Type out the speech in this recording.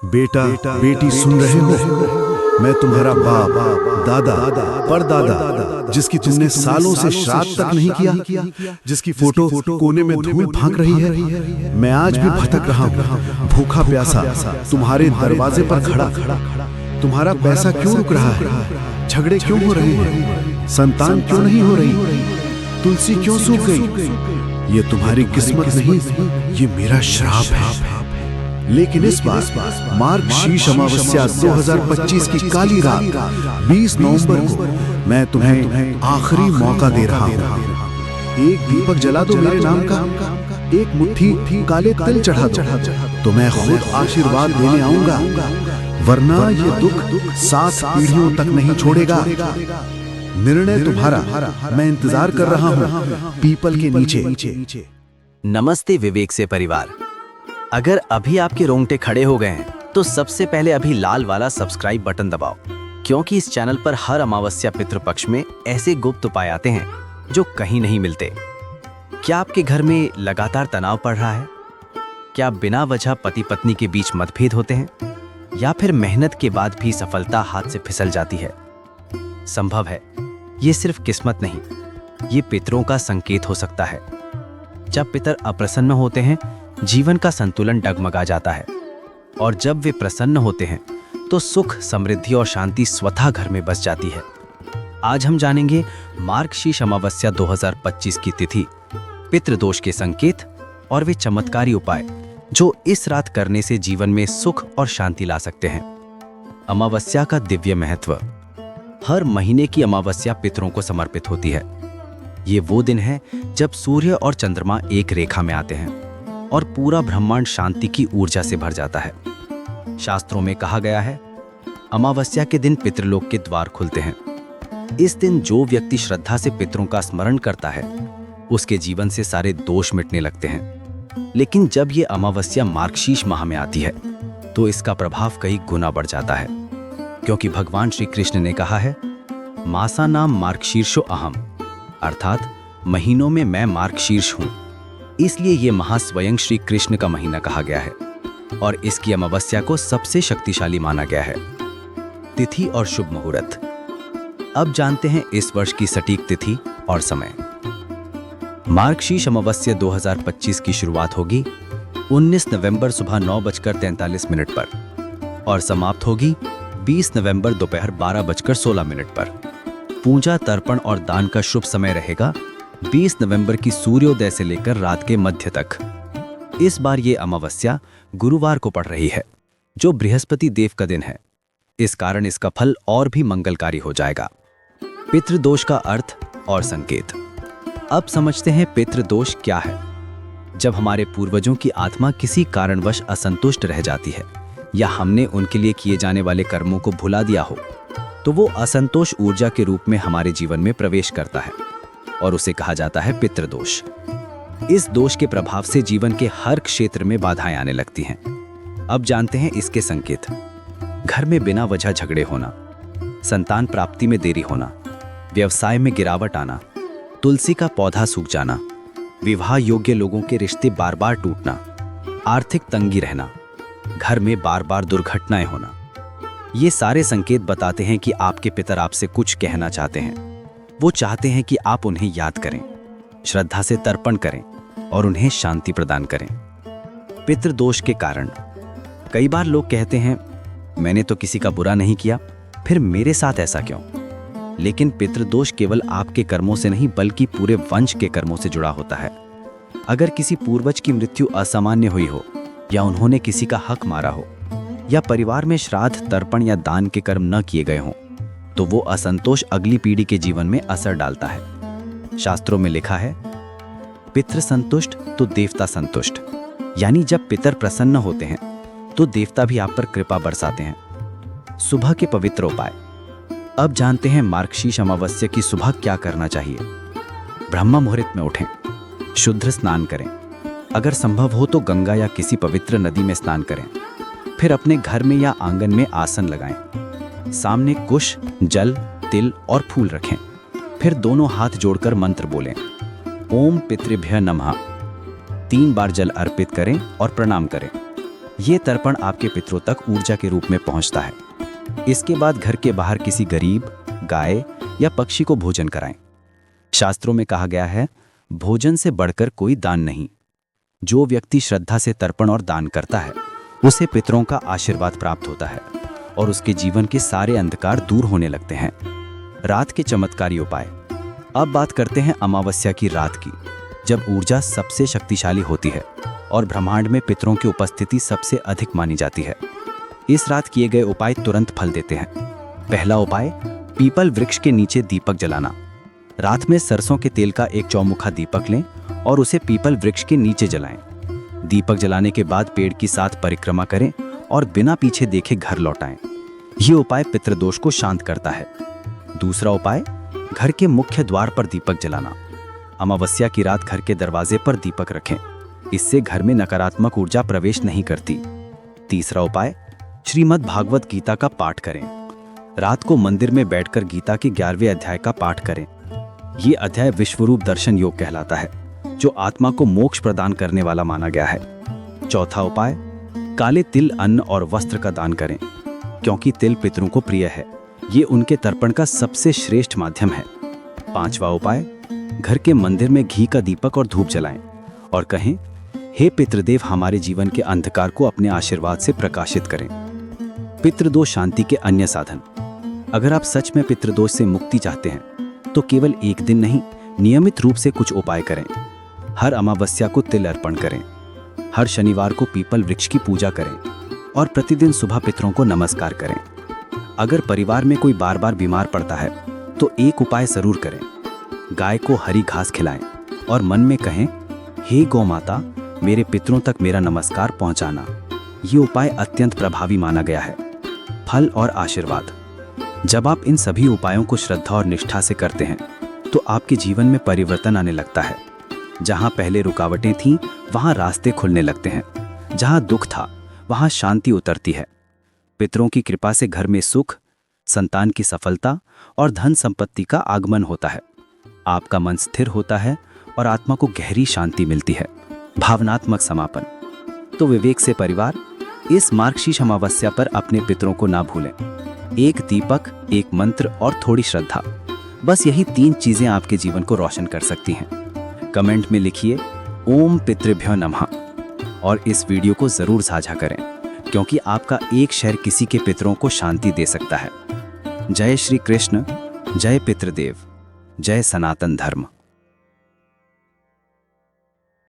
बेटा बेटी सुन रहे हो? मैं तुम्हारा बाप, दादा, परदादा, जिसकी तुमने सालों से श्राद्ध तक नहीं किया, जिसकी फोटो कोने में धूल फांक रही है, मैं आज भी भटक रहा हूँ, भूखा प्यासा, तुम्हारे दरवाजे पर खड़ा। तुम्हारा पैसा क्यों रुक रहा है? झगड़े क्यों हो रहे हैं? संतान क्यों नहीं हो रही? तुलसी क्यों सूख गई? ये तुम्हारी किस्मत नहीं, ये मेरा श्राप है। लेकिन इस बार मार्गशीर्ष अमावस्या 2025 की काली रात 20 नवंबर को मैं तुम्हें आखिरी मौका दे रहा हूँ। एक दीपक जला दो मेरे नाम का, एक मुट्ठी काले तिल चढ़ा दो, तो मैं खुद आशीर्वाद देने आऊंगा, वरना ये दुख 7 पीढ़ियों तक नहीं छोड़ेगा। निर्णय तुम्हारा, मैं इंतजार कर रहा हूँ पीपल के नीचे। नमस्ते विवेक से परिवार। अगर अभी आपके रोंगटे खड़े हो गए हैं तो सबसे पहले अभी लाल वाला सब्सक्राइब बटन दबाओ, क्योंकि इस चैनल पर हर अमावस्या पितृपक्ष में ऐसे गुप्त उपाय आते हैं जो कहीं नहीं मिलते। क्या आपके घर में लगातार तनाव पड़ रहा है? क्या बिना वजह पति पत्नी के बीच मतभेद होते हैं, या फिर मेहनत के बाद भी सफलता हाथ से फिसल जाती है? संभव है ये सिर्फ किस्मत नहीं, ये पितरों का संकेत हो सकता है। जब पितर अप्रसन्न होते हैं, जीवन का संतुलन डगमगा जाता है, और जब वे प्रसन्न होते हैं तो सुख, समृद्धि और शांति स्वतः घर में बस जाती है। आज हम जानेंगे मार्गशीर्ष अमावस्या 2025 की तिथि, पितृदोष के संकेत और वे चमत्कारी उपाय जो इस रात करने से जीवन में सुख और शांति ला सकते हैं। अमावस्या का दिव्य महत्व। हर महीने की अमावस्या पितरों को समर्पित होती है। ये वो दिन है जब सूर्य और चंद्रमा एक रेखा में आते हैं और पूरा ब्रह्मांड शांति की ऊर्जा से भर जाता है। शास्त्रों में कहा गया है, अमावस्या के दिन पितृलोक के द्वार खुलते हैं। इस दिन जो व्यक्ति श्रद्धा से पितरों का स्मरण करता है, उसके जीवन से सारे दोष मिटने लगते हैं। लेकिन जब ये अमावस्या मार्गशीर्ष माह में आती है तो इसका प्रभाव कई गुना बढ़ जाता है, क्योंकि भगवान श्री कृष्ण ने कहा है, मासा नाम मार्गशीर्षो अहम, अर्थात महीनों में मैं मार्गशीर्ष हूं। इसलिए ये माह स्वयं श्री कृष्ण का महीना कहा गया है और इसकी अमावस्या को सबसे शक्तिशाली माना गया है। तिथि और शुभ मुहूर्त। अब जानते हैं इस वर्ष की सटीक तिथि और समय। मार्गशीर्ष अमावस्या 2025 की शुरुआत होगी 19 नवंबर सुबह 9:43 पर और समाप्त होगी 20 नवंबर दोपहर 12:16 पर। पूजा, तर्पण और दान का शुभ समय रहेगा 20 नवंबर की सूर्योदय से लेकर रात के मध्य तक। इस बार ये अमावस्या गुरुवार को पड़ रही है, जो बृहस्पति देव का दिन है। इस कारण इसका फल और भी मंगलकारी हो जाएगा। पितृदोष का अर्थ और संकेत। अब समझते हैं पितृदोष क्या है। जब हमारे पूर्वजों की आत्मा किसी कारणवश असंतुष्ट रह जाती है या हमने उनके लिए किए जाने वाले कर्मों को भुला दिया हो, तो वो असंतोष ऊर्जा के रूप में हमारे जीवन में प्रवेश करता है और उसे कहा जाता है पितृदोष। इस दोष के प्रभाव से जीवन के हर क्षेत्र में बाधाएं आने लगती हैं। अब जानते हैं इसके संकेत। घर में बिना वजह झगड़े होना, संतान प्राप्ति में देरी होना, व्यवसाय में गिरावट आना, तुलसी का पौधा सूख जाना, विवाह योग्य लोगों के रिश्ते बार बार टूटना, आर्थिक तंगी रहना, घर में बार बार दुर्घटनाएं होना। ये सारे संकेत बताते हैं कि आपके पितर आपसे कुछ कहना चाहते हैं। वो चाहते हैं कि आप उन्हें याद करें, श्रद्धा से तर्पण करें और उन्हें शांति प्रदान करें। पितृदोष के कारण। कई बार लोग कहते हैं, मैंने तो किसी का बुरा नहीं किया, फिर मेरे साथ ऐसा क्यों? लेकिन पितृदोष केवल आपके कर्मों से नहीं, बल्कि पूरे वंश के कर्मों से जुड़ा होता है। अगर किसी पूर्वज की मृत्यु असामान्य हुई हो, या उन्होंने किसी का हक मारा हो, या परिवार में श्राद्ध, तर्पण या दान के कर्म न किए गए हों, तो वो असंतोष अगली पीढ़ी के जीवन में असर डालता है। शास्त्रों में लिखा है, पितृ संतुष्ट तो देवता संतुष्ट, यानी जब पितर प्रसन्न होते हैं तो देवता भी आप पर कृपा बरसाते हैं। सुबह के पवित्र उपाय। अब जानते हैं मार्गशीर्ष अमावस्या की सुबह क्या करना चाहिए। ब्रह्म मुहूर्त में उठें, शुद्ध स्नान करें, अगर संभव हो तो गंगा या किसी पवित्र नदी में स्नान करें। फिर अपने घर में या आंगन में आसन लगाएं। सामने कुश, जल, तिल और फूल रखें। फिर दोनों हाथ जोड़कर मंत्र बोलें, ओम पितृभ्य नमः। 3 बार जल अर्पित करें और प्रणाम करें। ये तर्पण आपके पितरों तक ऊर्जा के रूप में पहुंचता है। इसके बाद घर के बाहर किसी गरीब, गाय या पक्षी को भोजन कराएं। शास्त्रों में कहा गया है, भोजन से बढ़कर कोई दान नहीं। जो व्यक्ति श्रद्धा से तर्पण और दान करता है उसे पितरों का आशीर्वाद प्राप्त होता है और उसके जीवन के सारे अंधकार दूर होने लगते हैं। रात के चमत्कारी उपाय। अब बात करते हैं अमावस्या की रात की, जब ऊर्जा सबसे शक्तिशाली होती है और ब्रह्मांड में पितरों की उपस्थिति सबसे अधिक मानी जाती है। इस रात किए गए उपाय तुरंत फल देते हैं। पहला उपाय, पीपल वृक्ष के नीचे दीपक जलाना। रात में सरसों के तेल का एक चौमुखा दीपक लें और उसे पीपल वृक्ष के नीचे जलाएं। दीपक जलाने के बाद पेड़ की 7 परिक्रमा करें और बिना पीछे देखे घर लौटाएं। ये उपाय पितृदोष को शांत करता है। दूसरा उपाय, घर के मुख्य द्वार पर दीपक जलाना। अमावस्या की रात घर के दरवाजे पर दीपक रखें, इससे घर में नकारात्मक ऊर्जा प्रवेश नहीं करती। तीसरा उपाय, श्रीमद् भागवत गीता का पाठ करें। रात को मंदिर में बैठकर गीता के 11वें अध्याय का पाठ करें। ये अध्याय विश्वरूप दर्शन योग कहलाता है, जो आत्मा को मोक्ष प्रदान करने वाला माना गया है। चौथा उपाय, काले तिल, अन्न और वस्त्र का दान करें, क्योंकि तिल पितरों को प्रिय है। ये उनके तर्पण का सबसे श्रेष्ठ माध्यम है। पांचवा उपाय, घर के मंदिर में घी का दीपक और धूप जलाएं और कहें, हे पितृदेव, हमारे जीवन के अंधकार को अपने आशीर्वाद से प्रकाशित करें। पितृदोष शांति के अन्य साधन। अगर आप सच में पितृदोष से मुक्ति चाहते हैं तो केवल एक दिन नहीं, नियमित रूप से कुछ उपाय करें। हर अमावस्या को तिल अर्पण करें, हर शनिवार को पीपल वृक्ष की पूजा करें और प्रतिदिन सुबह पितरों को नमस्कार करें। अगर परिवार में कोई बार बार बीमार पड़ता है तो एक उपाय जरूर करें, गाय को हरी घास खिलाएं और मन में कहें, हे गौ माता, मेरे पितरों तक मेरा नमस्कार पहुंचाना। ये उपाय अत्यंत प्रभावी माना गया है। फल और आशीर्वाद। जब आप इन सभी उपायों को श्रद्धा और निष्ठा से करते हैं तो आपके जीवन में परिवर्तन आने लगता है। जहां पहले रुकावटें थीं, वहां रास्ते खुलने लगते हैं। जहां दुख था, वहां शांति उतरती है। पितरों की कृपा से घर में सुख, संतान की सफलता और धन संपत्ति का आगमन होता है। आपका मन स्थिर होता है और आत्मा को गहरी शांति मिलती है। भावनात्मक समापन। तो विवेक से परिवार, इस मार्गशीर्ष अमावस्या पर अपने पितरों को ना भूलें। एक दीपक, एक मंत्र और थोड़ी श्रद्धा, बस यही 3 चीजें आपके जीवन को रोशन कर सकती हैं। कमेंट में लिखिए ओम पितृभ्यो नमः और इस वीडियो को जरूर साझा करें, क्योंकि आपका एक शेयर किसी के पितरों को शांति दे सकता है। जय श्री कृष्ण, जय पितृदेव, जय सनातन धर्म।